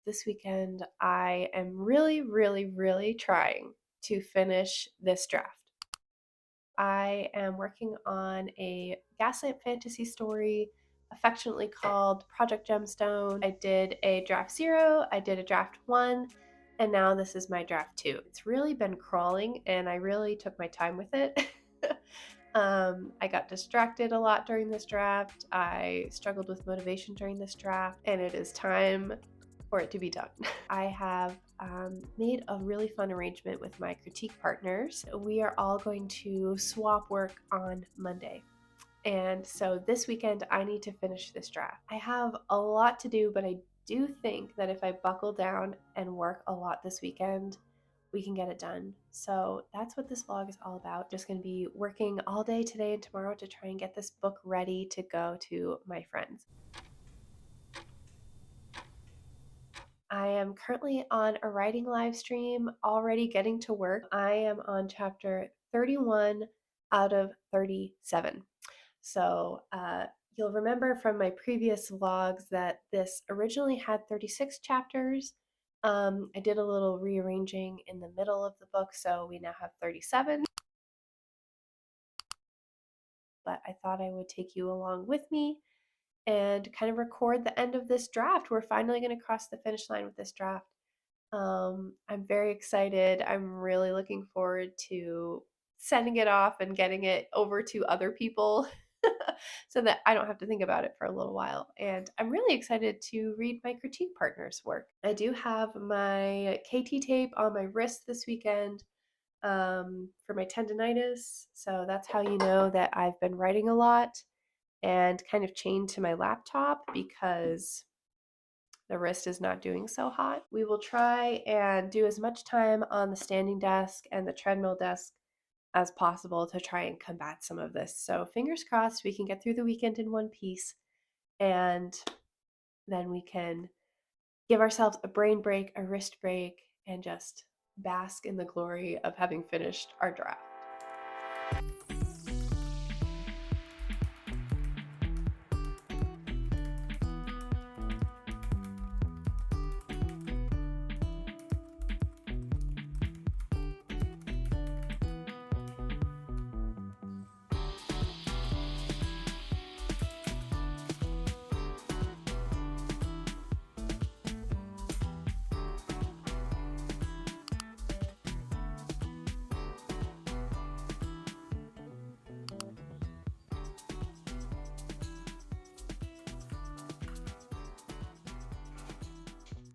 this weekend I am really trying to finish this draft. I am working on a gaslamp fantasy story affectionately called Project Gemstone. I did a draft 0, I did a draft 1, and now this is my draft 2. It's really been crawling and I really took my time with it. I got distracted a lot during this draft. I struggled with motivation during this draft, and it is time for it to be done. I have made a really fun arrangement with my critique partners. We are all going to swap work on Monday. And so this weekend, I need to finish this draft. I have a lot to do, but I do think that if I buckle down and work a lot this weekend, we can get it done. So that's what this vlog is all about. Just going to be working all day today and tomorrow to try and get this book ready to go to my friends. I am currently on a writing live stream, already getting to work. I am on chapter 31 out of 37. So you'll remember from my previous vlogs that this originally had 36 chapters. I did a little rearranging in the middle of the book, so we now have 37. But I thought I would take you along with me and kind of record the end of this draft. We're finally going to cross the finish line with this draft. I'm very excited. I'm really looking forward to sending it off and getting it over to other people so that I don't have to think about it for a little while. And I'm really excited to read my critique partner's work. I do have my KT tape on my wrist this weekend for my tendonitis. So that's how you know that I've been writing a lot and kind of chained to my laptop because the wrist is not doing so hot. We will try and do as much time on the standing desk and the treadmill desk as possible to try and combat some of this. So fingers crossed we can get through the weekend in one piece, and then we can give ourselves a brain break, a wrist break, and just bask in the glory of having finished our draft.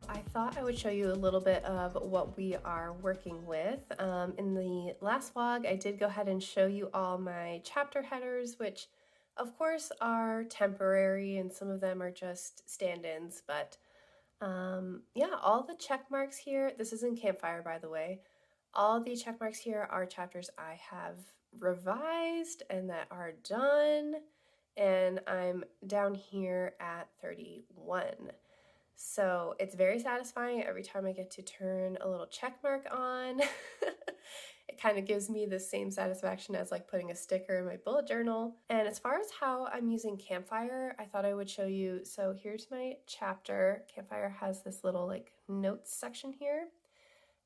I thought I would show you a little bit of what we are working with. In the last vlog, I did go ahead and show you all my chapter headers, which of course are temporary and some of them are just stand-ins, but yeah, all the check marks here, this is in Campfire by the way, all the check marks here are chapters I have revised and that are done, and I'm down here at 31. So it's very satisfying every time I get to turn a little check mark on. It kind of gives me the same satisfaction as like putting a sticker in my bullet journal. And as far as how I'm using Campfire, I thought I would show you. So here's my chapter. Campfire has this little like notes section here.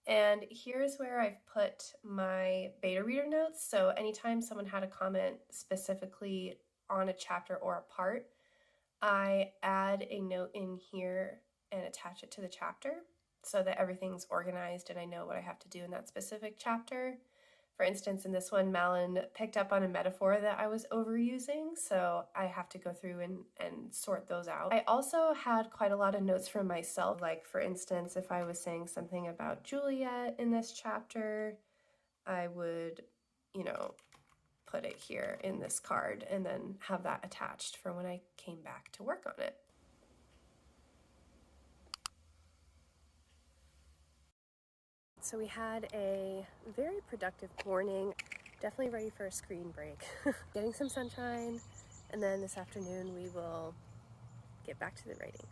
And here's where I've put my beta reader notes. So anytime someone had a comment specifically on a chapter or a part, I add a note in here and attach it to the chapter so that everything's organized and I know what I have to do in that specific chapter. For instance, in this one, Malin picked up on a metaphor that I was overusing, so I have to go through and sort those out. I also had quite a lot of notes from myself, like for instance, if I was saying something about Juliet in this chapter, I would, you know, put it here in this card and then have that attached for when I came back to work on it. So we had a very productive morning, definitely ready for a screen break. Getting some sunshine, and then this afternoon we will get back to the writing.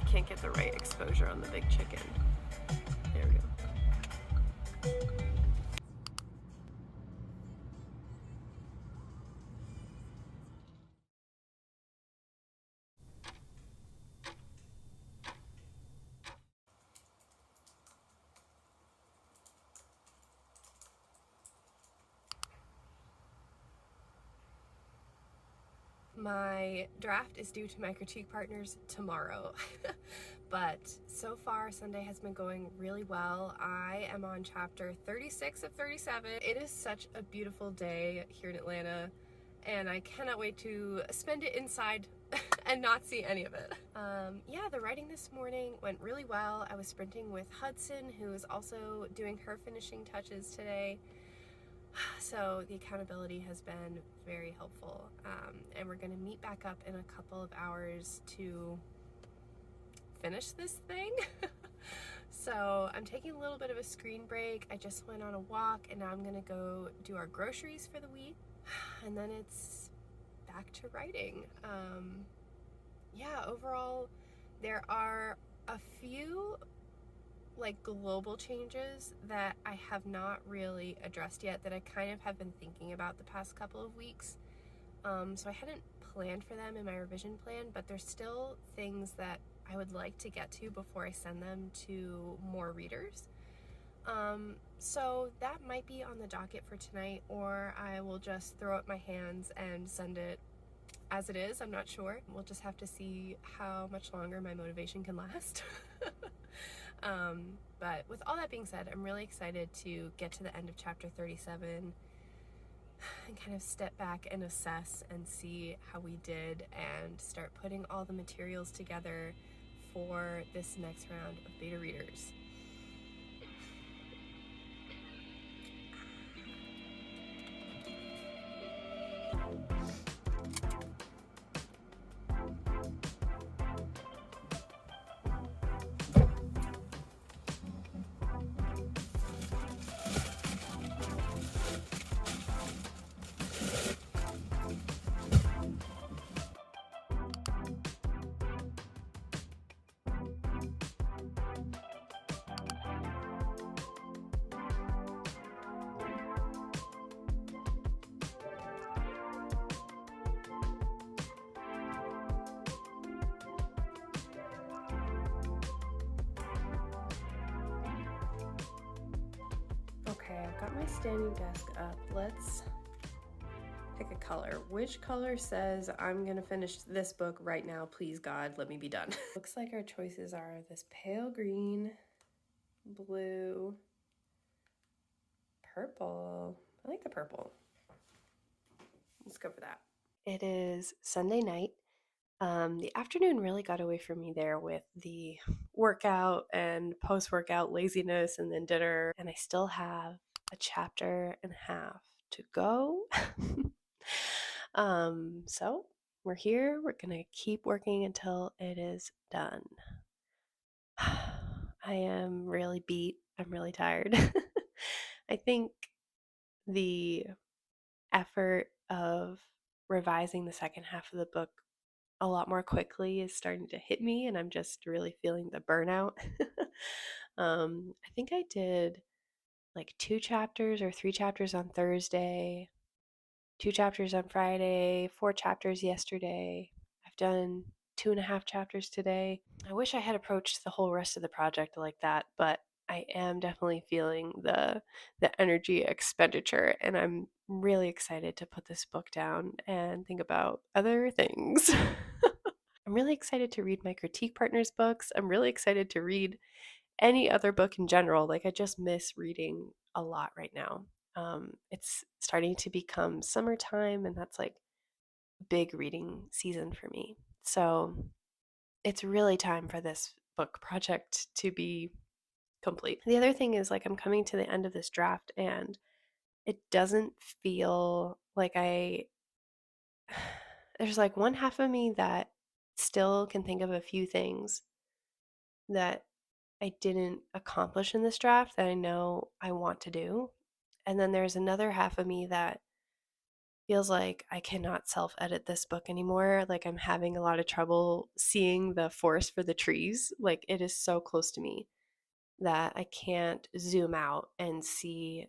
can't get the right exposure on the big chicken. There we go. My draft is due to my critique partners tomorrow, but so far Sunday has been going really well. I am on chapter 36 of 37. It is such a beautiful day here in Atlanta, and I cannot wait to spend it inside and not see any of it. Yeah, the writing this morning went really well. I was sprinting with Hudson, who is also doing her finishing touches today. So the accountability has been very helpful, and we're going to meet back up in a couple of hours to finish this thing. So I'm taking a little bit of a screen break. I just went on a walk, and now I'm going to go do our groceries for the week, and then it's back to writing. Yeah, overall there are a few like global changes that I have not really addressed yet that I kind of have been thinking about the past couple of weeks. So I hadn't planned for them in my revision plan, but there's still things that I would like to get to before I send them to more readers. So that might be on the docket for tonight, or I will just throw up my hands and send it as it is. I'm not sure. We'll just have to see how much longer my motivation can last. But with all that being said, I'm really excited to get to the end of chapter 37 and kind of step back and assess and see how we did and start putting all the materials together for this next round of beta readers. Okay, I've got my standing desk up. Let's pick a color. Which color says I'm gonna finish this book right now? Please God, let me be done. Looks like our choices are this pale green, blue, purple. I like the purple. Let's go for that. It is Sunday night. The afternoon really got away from me there with the workout and post-workout laziness and then dinner, and I still have a chapter and a half to go. So we're here. We're gonna keep working until it is done. I am really beat. I'm really tired. I think the effort of revising the second half of the book a lot more quickly is starting to hit me, and I'm just really feeling the burnout. I think I did like 2 chapters or 3 chapters on Thursday, 2 chapters on Friday, 4 chapters yesterday. I've done 2.5 chapters today. I wish I had approached the whole rest of the project like that, but I am definitely feeling the energy expenditure, and I'm really excited to put this book down and think about other things. I'm really excited to read my critique partners' books. I'm really excited to read any other book in general. Like, I just miss reading a lot right now. It's starting to become summertime, and that's like big reading season for me. So it's really time for this book project to be complete. The other thing is, like, I'm coming to the end of this draft, and it doesn't feel like there's like one half of me that still can think of a few things that I didn't accomplish in this draft that I know I want to do. And then there's another half of me that feels like I cannot self-edit this book anymore. Like I'm having a lot of trouble seeing the forest for the trees. Like it is so close to me that I can't zoom out and see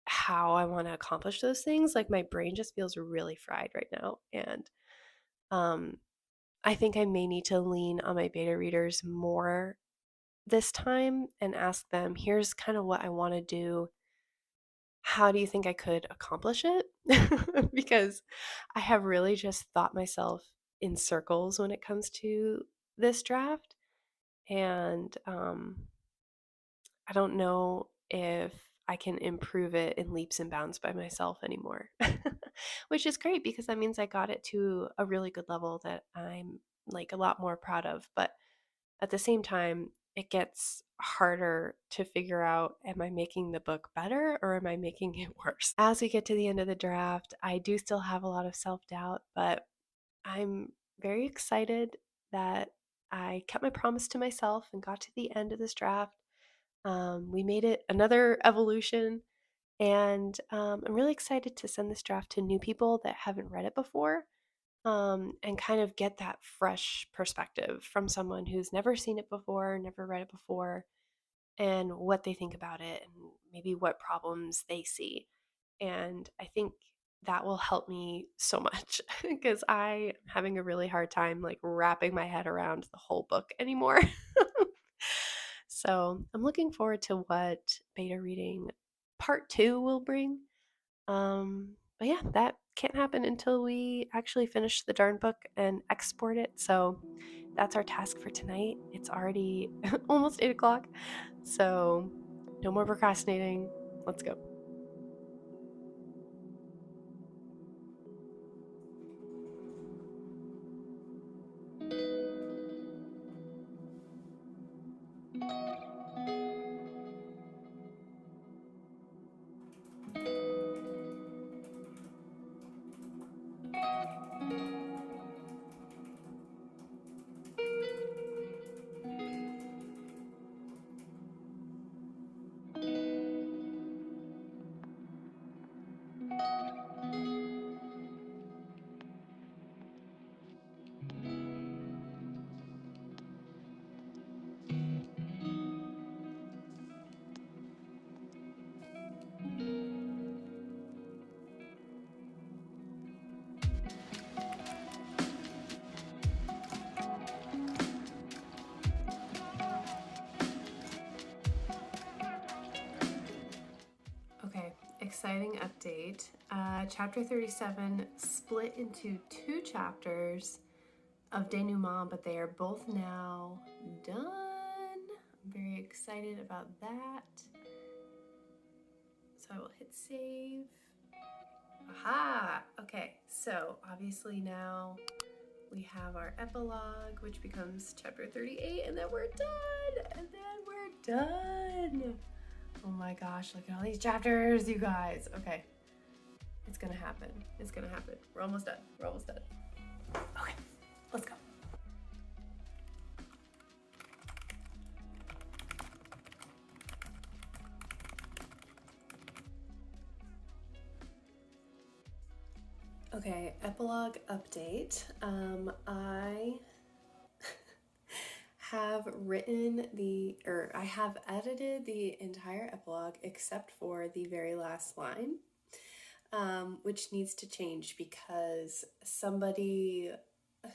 how I want to accomplish those things. Like my brain just feels really fried right now. And um, I think I may need to lean on my beta readers more this time and ask them, here's kind of what I want to do. How do you think I could accomplish it? Because I have really just thought myself in circles when it comes to this draft. And I don't know if I can improve it in leaps and bounds by myself anymore, which is great because that means I got it to a really good level that I'm like a lot more proud of. But at the same time, it gets harder to figure out, am I making the book better or am I making it worse? As we get to the end of the draft, I do still have a lot of self doubt, but I'm very excited that I kept my promise to myself and got to the end of this draft. We made it another evolution, and I'm really excited to send this draft to new people that haven't read it before, and kind of get that fresh perspective from someone who's never seen it before, never read it before, and what they think about it, and maybe what problems they see. And I think that will help me so much because I am having a really hard time like wrapping my head around the whole book anymore. So I'm looking forward to what beta reading part 2 will bring. But yeah, that can't happen until we actually finish the darn book and export it. So that's our task for tonight. It's already almost 8 o'clock. So no more procrastinating. Let's go. Okay, exciting update. Chapter 37 split into 2 chapters of denouement, but they are both now done. I'm very excited about that. So I will hit save. Aha! Okay, so obviously now we have our epilogue, which becomes chapter 38, and then we're done! And then we're done! Oh my gosh, look at all these chapters, you guys. Okay, it's gonna happen. It's gonna happen. We're almost done. We're almost done. Okay, let's go. Okay, epilogue update. I have I have edited the entire epilogue except for the very last line, which needs to change because somebody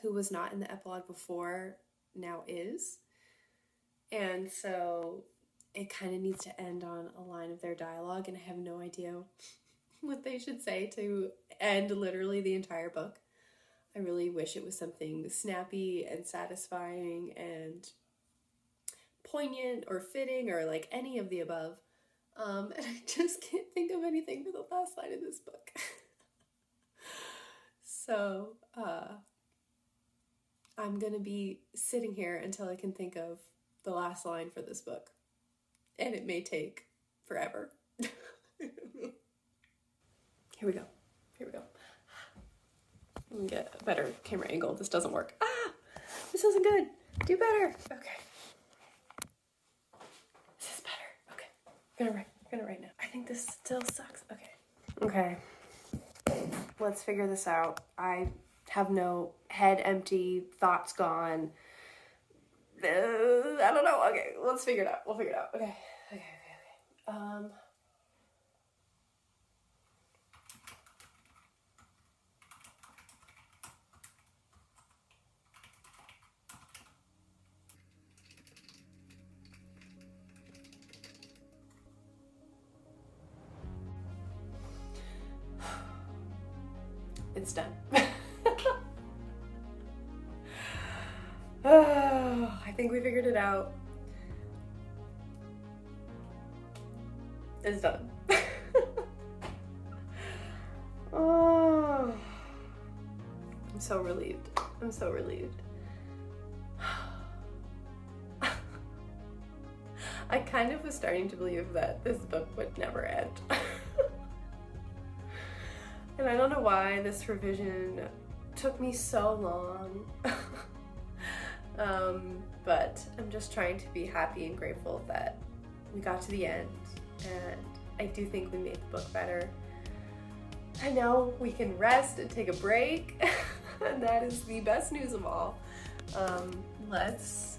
who was not in the epilogue before now is. And so it kind of needs to end on a line of their dialogue, and I have no idea what they should say to end literally the entire book. I really wish it was something snappy and satisfying and poignant or fitting or like any of the above. And I just can't think of anything for the last line of this book. So I'm going to be sitting here until I can think of the last line for this book. And it may take forever. Here we go. Here we go. Let me get a better camera angle. This doesn't work. This isn't good. Do better. Okay. This is better. Okay. I'm gonna write now. I think this still sucks. Okay. let's figure this out. I have no head empty, thoughts gone. I don't know. Okay, let's figure it out. We'll figure it out. Okay. It's done. Oh, I think we figured it out. It's done. Oh, I'm so relieved. I'm so relieved. I kind of was starting to believe that this book would never end. And I don't know why this revision took me so long. But I'm just trying to be happy and grateful that we got to the end, and I do think we made the book better. I know we can rest and take a break, and that is the best news of all. Let's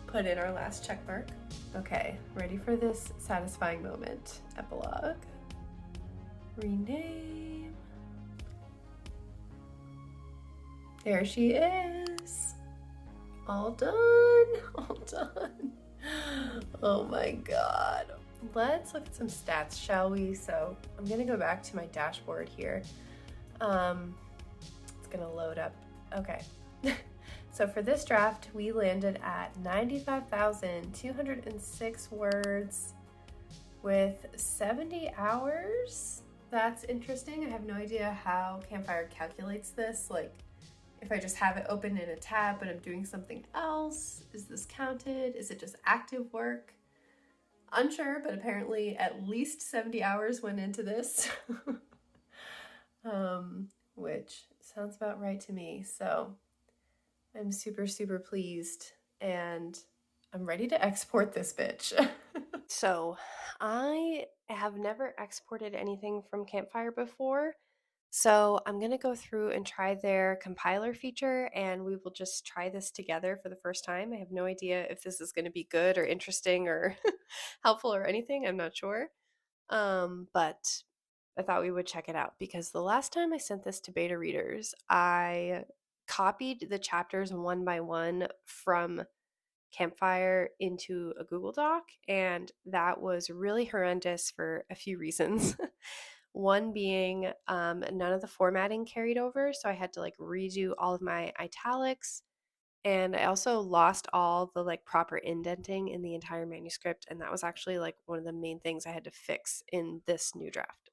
put in our last check mark. Okay, ready for this satisfying moment. Epilogue. Rename. There she is. All done. All done. Oh my god. Let's look at some stats, shall we? So I'm gonna go back to my dashboard here. It's gonna load up. Okay. So for this draft, we landed at 95,206 words with 70 hours. That's interesting. I have no idea how Campfire calculates this. Like, if I just have it open in a tab but I'm doing something else, is this counted? Is it just active work? Unsure, but apparently at least 70 hours went into this. Which sounds about right to me. So I'm super, super pleased, and I'm ready to export this bitch. So I have never exported anything from Campfire before. So I'm going to go through and try their compiler feature, and we will just try this together for the first time. I have no idea if this is going to be good or interesting or helpful or anything. I'm not sure. But I thought we would check it out because the last time I sent this to beta readers, I copied the chapters one by one from Campfire into a Google Doc, and that was really horrendous for a few reasons. One being none of the formatting carried over, so I had to like redo all of my italics, and I also lost all the like proper indenting in the entire manuscript, and that was actually like one of the main things I had to fix in this new draft.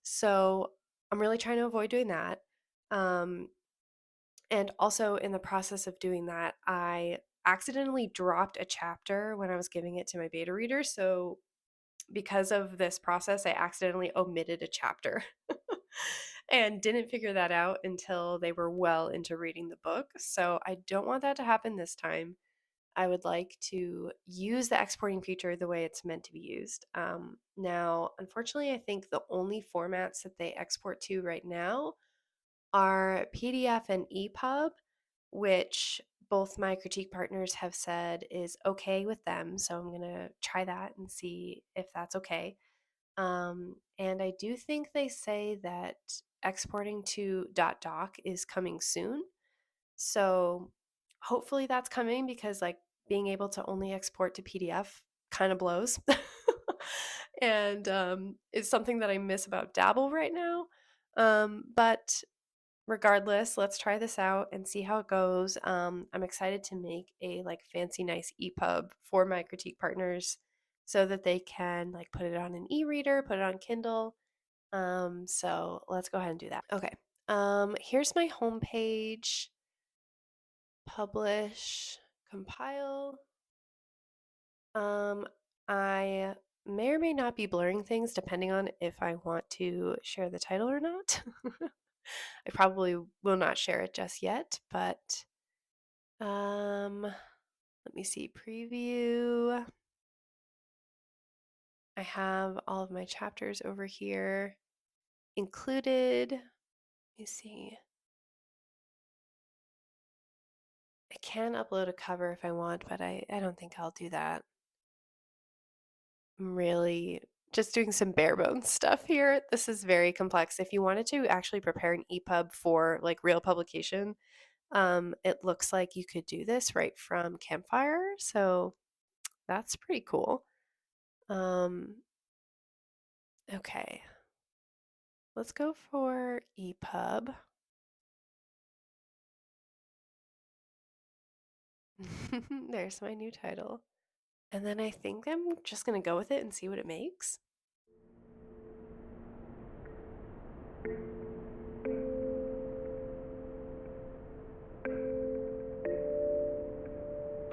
So I'm really trying to avoid doing that. And also in the process of doing that, I accidentally dropped a chapter when I was giving it to my beta reader. So because of this process, I accidentally omitted a chapter and didn't figure that out until they were well into reading the book. So I don't want that to happen this time. I would like to use the exporting feature the way it's meant to be used. Now, unfortunately, I think the only formats that they export to right now are PDF and EPUB, which both my critique partners have said is okay with them. So I'm going to try that and see if that's okay. And I do think they say that exporting to .doc is coming soon. So hopefully that's coming, because like being able to only export to PDF kind of blows. And it's something that I miss about Dabble right now. But regardless, let's try this out and see how it goes. I'm excited to make a like fancy nice EPUB for my critique partners so that they can like put it on an e-reader, put it on Kindle. So let's go ahead and do that. Okay. Here's my homepage. Publish, compile. I may or may not be blurring things depending on if I want to share the title or not. I probably will not share it just yet, but let me see, preview. I have all of my chapters over here, included. Let me see. I can upload a cover if I want, but I don't think I'll do that. I'm really just doing some bare bones stuff here. This is very complex. If you wanted to actually prepare an EPUB for like real publication, it looks like you could do this right from Campfire. So that's pretty cool. Okay, let's go for EPUB. There's my new title. And then I think I'm just going to go with it and see what it makes.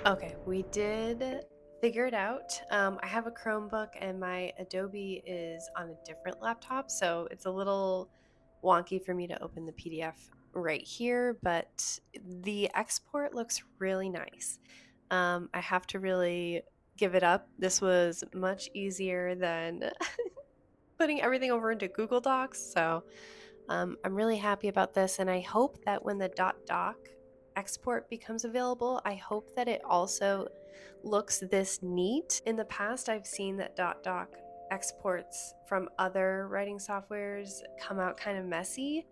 Okay, we did figure it out. I have a Chromebook and my Adobe is on a different laptop, so it's a little wonky for me to open the PDF right here, but the export looks really nice. I have to really give it up. This was much easier than putting everything over into Google Docs, so I'm really happy about this, and I hope that when the .doc export becomes available, I hope that it also looks this neat. In the past, I've seen that .doc exports from other writing softwares come out kind of messy,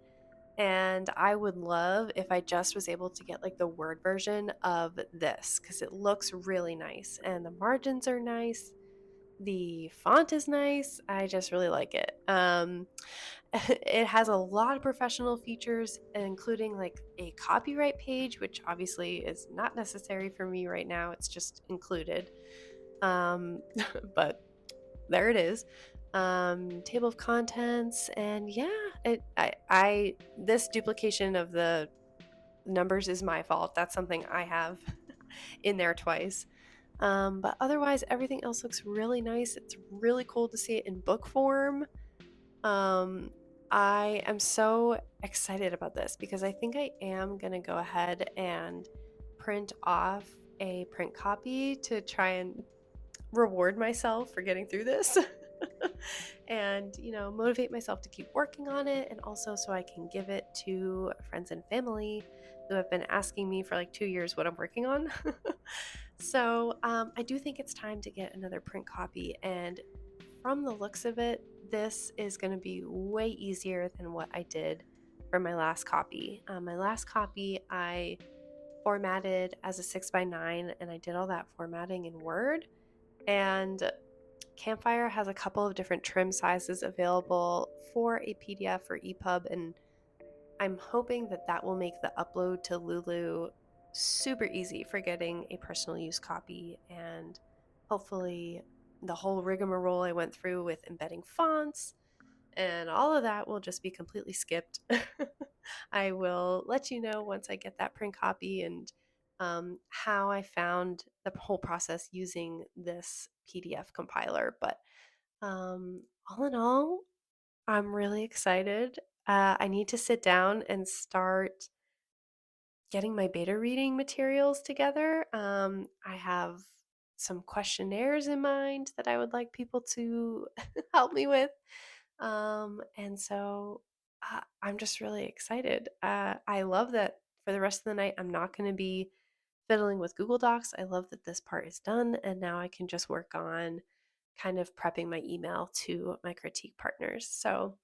and I would love if I just was able to get like the Word version of this because it looks really nice and the margins are nice. The font is nice. I just really like it. It has a lot of professional features, including like a copyright page, which obviously is not necessary for me right now. It's just included. Um, but there it is. Table of contents, and yeah, this duplication of the numbers is my fault. That's something I have in there twice. But otherwise, everything else looks really nice. It's really cool to see it in book form. Um, I am so excited about this because I think I am going to go ahead and print off a print copy to try and reward myself for getting through this and, motivate myself to keep working on it. And also so I can give it to friends and family who have been asking me for like 2 years what I'm working on. So I do think it's time to get another print copy. And from the looks of it, this is going to be way easier than what I did for my last copy. My last copy, I formatted as a 6x9 and I did all that formatting in Word. And Campfire has a couple of different trim sizes available for a PDF or EPUB, and I'm hoping that that will make the upload to Lulu super easy for getting a personal use copy, and hopefully the whole rigmarole I went through with embedding fonts and all of that will just be completely skipped. I will let you know once I get that print copy and how I found the whole process using this PDF compiler. But all in all, I'm really excited. I need to sit down and start getting my beta reading materials together. I have some questionnaires in mind that I would like people to help me with. And so I'm just really excited. I love that for the rest of the night, I'm not going to be fiddling with Google Docs. I love that this part is done. And now I can just work on kind of prepping my email to my critique partners. So,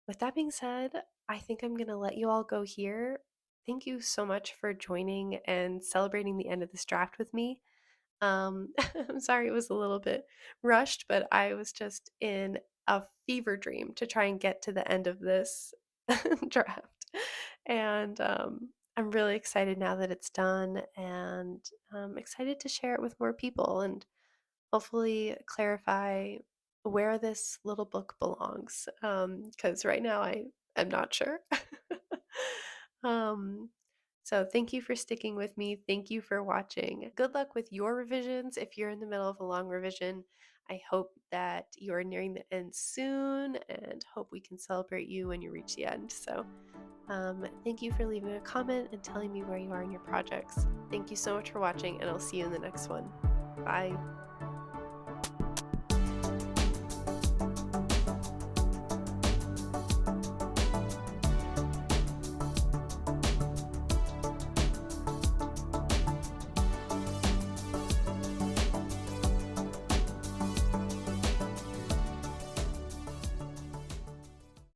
with that being said, I think I'm going to let you all go here. Thank you so much for joining and celebrating the end of this draft with me. I'm sorry it was a little bit rushed, but I was just in a fever dream to try and get to the end of this draft. And I'm really excited now that it's done, and I'm excited to share it with more people and hopefully clarify where this little book belongs. Because right now I am not sure. um, so thank you for sticking with me. Thank you for watching. Good luck with your revisions. If you're in the middle of a long revision, I hope that you're nearing the end soon and hope we can celebrate you when you reach the end. So thank you for leaving a comment and telling me where you are in your projects. Thank you so much for watching, and I'll see you in the next one. Bye.